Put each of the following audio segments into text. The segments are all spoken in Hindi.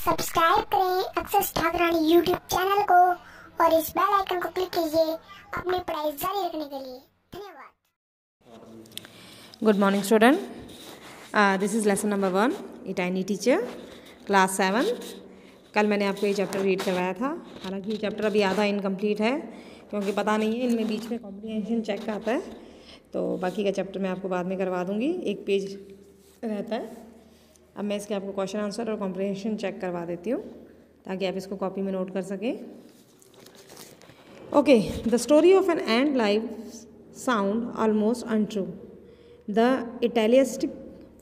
सब्सक्राइब करें अक्षर ठाकुरानी यूट्यूब चैनल को और इस बेल आइकन को क्लिक कीजिए अपनी पढ़ाई जारी रखने के लिए। धन्यवाद। Good morning student, this is lesson number 1 a tiny teacher class 7। कल मैंने आपको ये चैप्टर रीड करवाया था। हालांकि ये चैप्टर अभी आधा इनकम्प्लीट है क्योंकि पता नहीं है, इनमें बीच में कॉम्प्रिहेंशन चेक का आता है, तो बाकी का चैप्टर मैं आपको बाद में करवा दूँगी। एक पेज रहता है। अब मैं इसके आपको क्वेश्चन आंसर और कॉम्प्रिहेंशन चेक करवा देती हूँ ताकि आप इसको कॉपी में नोट कर सकें। Okay, the story of an ant life sound almost untrue. The italicised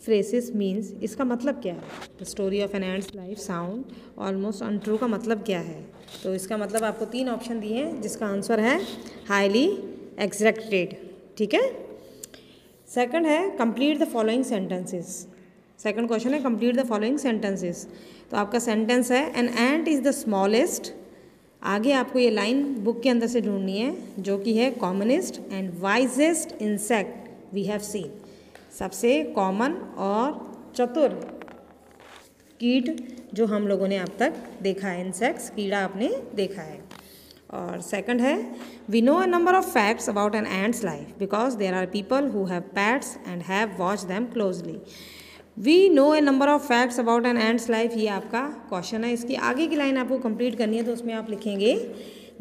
phrases means, इसका मतलब क्या है? The story of an ant's life sound almost untrue का मतलब क्या है? तो इसका मतलब आपको 3 ऑप्शन दिए हैं जिसका आंसर है हाईली एग्जैक्टेड। ठीक है। सेकंड है complete the following sentences. Second question है कंप्लीट द फॉलोइंग सेंटेंसेस। तो आपका सेंटेंस है an ant is the smallest. आगे आपको ये लाइन बुक के अंदर से ढूंढनी है जो कि है commonest and wisest insect we have seen. सबसे कॉमन और चतुर कीट जो हम लोगों ने अब तक देखा है, इंसेक्ट्स कीड़ा आपने देखा है। और सेकंड है we know a number of facts about an ant's life because there are people who have pets and have watch them closely. We know a number of facts about an ant's life, ये आपका क्वेश्चन है। इसकी आगे की लाइन आपको कंप्लीट करनी है, तो उसमें आप लिखेंगे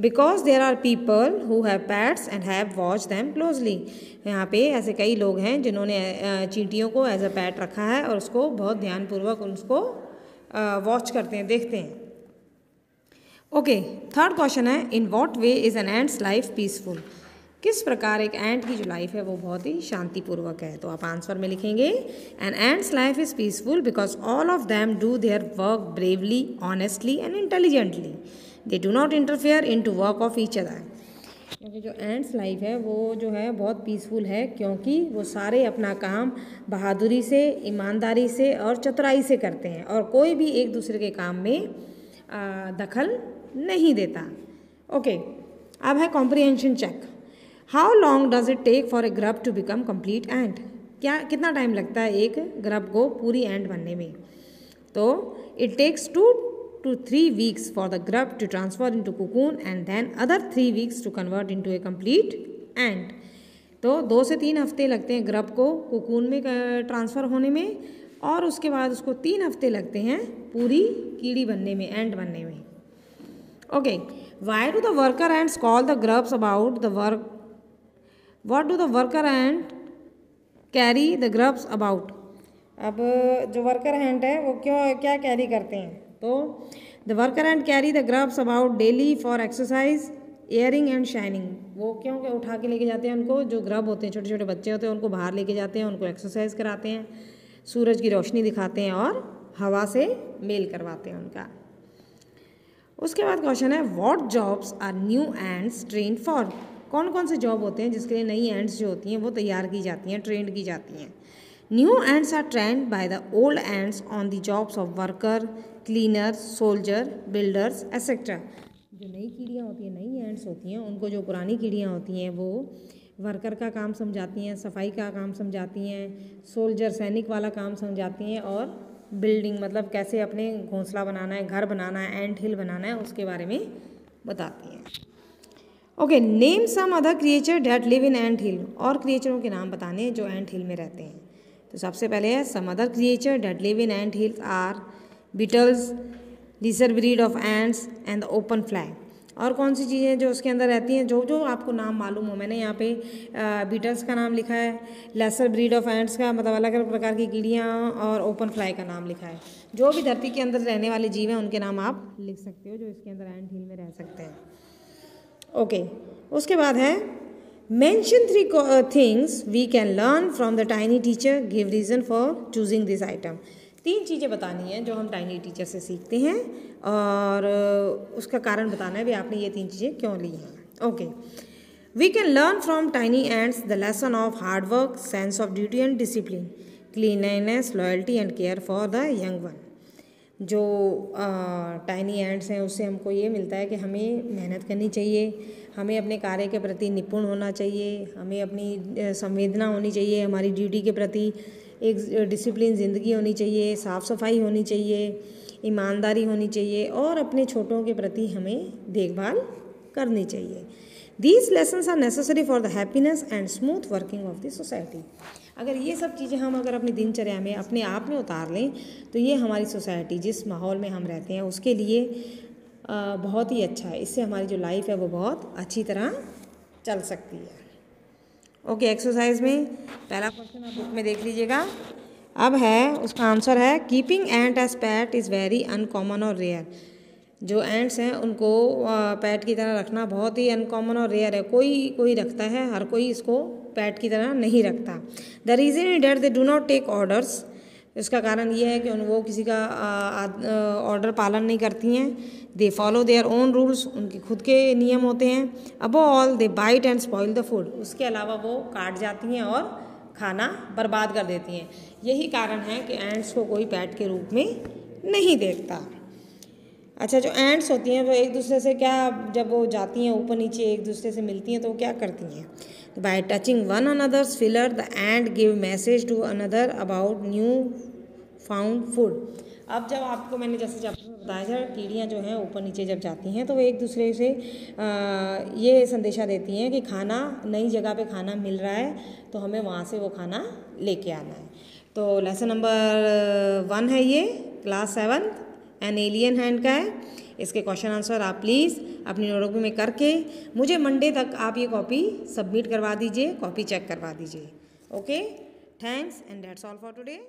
because there are people who have pets and have watch them closely. यहाँ पे ऐसे कई लोग हैं जिन्होंने चींटियों को एज अ पैट रखा है और उसको बहुत ध्यानपूर्वक उसको वॉच करते हैं, देखते हैं। ओके, थर्ड क्वेश्चन है in what way is an ant's life peaceful. किस प्रकार एक एंट की जो लाइफ है वो बहुत ही शांतिपूर्वक है। तो आप आंसर में लिखेंगे an ant's life is peaceful because all of them do their work bravely, honestly and intelligently. They do not interfere in to work of each other. क्योंकि जो एंट्स लाइफ है वो जो है बहुत पीसफुल है क्योंकि वो सारे अपना काम बहादुरी से, ईमानदारी से और चतुराई से करते हैं और कोई भी एक दूसरे के काम में दखल नहीं देता। ओके, अब है comprehension check. How long does it take for a grub to become complete ant. कितना टाइम लगता है एक ग्रब को पूरी एंट बनने में? तो it takes 2 to 3 weeks for the grub to transfer into cocoon and then other 3 weeks to convert into a complete ant. तो 2 से 3 हफ्ते लगते हैं ग्रब को कोकून में ट्रांसफ़र होने में और उसके बाद उसको 3 हफ्ते लगते हैं पूरी कीड़ी बनने में, एंट बनने में। Okay, why do the worker ants call the grubs about the work? What do the worker ant carry the grubs about? अब जो वर्कर एंट है वो क्या कैरी करते हैं? तो the worker ant carry the grubs about daily for exercise, airing and shining. वो क्यों उठा के लेके जाते हैं उनको? जो ग्रब होते हैं, छोटे छोटे बच्चे होते हैं, उनको बाहर लेके जाते हैं, उनको एक्सरसाइज कराते हैं, सूरज की रोशनी दिखाते हैं और हवा से मेल करवाते हैं उनका। उसके बाद क्वेश्चन है what jobs are new ants train for. कौन कौन से जॉब होते हैं जिसके लिए नई एंट्स जो होती हैं वो तैयार की जाती हैं, ट्रेंड की जाती हैं? New ants are trained by the old ants on the jobs of worker, cleaner, soldier, builders etcetera. जो नई कीड़ियाँ होती हैं, नई एंट्स होती हैं, उनको जो पुरानी कीड़ियाँ होती हैं वो वर्कर का काम समझाती हैं, सफाई का काम समझाती हैं, सोल्जर सैनिक वाला काम समझाती हैं और बिल्डिंग मतलब कैसे अपने घोंसला बनाना है, घर बनाना है, एंट हिल बनाना है, उसके बारे में बताती हैं। Okay, name some other creature that live in ant hill. और क्रिएचरों के नाम बताने हैं जो एंट हिल में रहते हैं। तो सबसे पहले है some other creature that live in ant hills are beetles, lesser breed of ants and the open fly. और कौन सी चीज़ें जो उसके अंदर रहती हैं जो आपको नाम मालूम हो? मैंने यहाँ पे बीटल्स का नाम लिखा है, लेसर ब्रीड ऑफ एंट्स का मतलब अलग अलग प्रकार की कीड़ियाँ, और ओपन फ्लाई का नाम लिखा है। जो भी धरती के अंदर रहने वाले जीव हैं उनके नाम आप लिख सकते हो जो इसके अंदर एंट हिल में रह सकते हैं। ओके, उसके बाद है mention 3 things we can learn from the tiny teacher, give reason for choosing this item. 3 चीज़ें बतानी है जो हम टाइनी टीचर से सीखते हैं और उसका कारण बताना है भी आपने ये 3 चीज़ें क्यों ली हैं। Okay, we can learn from tiny ants the lesson of hard work, sense of duty and discipline, cleanliness, loyalty and care for the young one. जो टाइनी एंट्स हैं उससे हमको ये मिलता है कि हमें मेहनत करनी चाहिए, हमें अपने कार्य के प्रति निपुण होना चाहिए, हमें अपनी संवेदना होनी चाहिए हमारी ड्यूटी के प्रति, एक डिसिप्लिन ज़िंदगी होनी चाहिए, साफ़ सफाई होनी चाहिए, ईमानदारी होनी चाहिए और अपने छोटों के प्रति हमें देखभाल करनी चाहिए। These lessons are necessary for the happiness and smooth working of the society। अगर ये सब चीज़ें हम अगर अपनी दिनचर्या में अपने आप में उतार लें तो ये हमारी सोसाइटी जिस माहौल में हम रहते हैं उसके लिए बहुत ही अच्छा है। इससे हमारी जो लाइफ है वो बहुत अच्छी तरह चल सकती है। ओके, एक्सरसाइज में पहला क्वेश्चन आप बुक में देख लीजिएगा। अब है उसका आंसर है keeping ant as pet is very uncommon और रेयर। जो एंट्स हैं उनको पैट की तरह रखना बहुत ही अनकॉमन और रेयर है। कोई कोई रखता है, हर कोई इसको पैट की तरह नहीं रखता। The reason is that they do not take orders. इसका कारण ये है कि वो किसी का ऑर्डर पालन नहीं करती हैं। They follow their own rules, उनके खुद के नियम होते हैं। Above all they bite and spoil the food. उसके अलावा वो काट जाती हैं और खाना बर्बाद कर देती हैं। यही कारण है कि एंट्स को कोई पैट के रूप में नहीं देखता। अच्छा, जो एंट्स होती हैं वो एक दूसरे से क्या, जब वो जाती हैं ऊपर नीचे एक दूसरे से मिलती हैं तो वो क्या करती हैं? By touching one another's feeler the ant give message to another about new found food. अब जब आपको मैंने जैसे चैप्टर में बताया था, कीड़ियाँ जो हैं ऊपर नीचे जब जाती हैं तो वो एक दूसरे से ये संदेशा देती हैं कि खाना, नई जगह पे खाना मिल रहा है तो हमें वहाँ से वो खाना लेके आना है। तो लेसन नंबर 1 है ये, क्लास 7 एन एलियन हैंड का है। इसके क्वेश्चन आंसर आप प्लीज़ अपनी नोटबुक में करके मुझे मंडे तक आप ये कॉपी सबमिट करवा दीजिए, कॉपी चेक करवा दीजिए। Okay, thanks and that's all for today.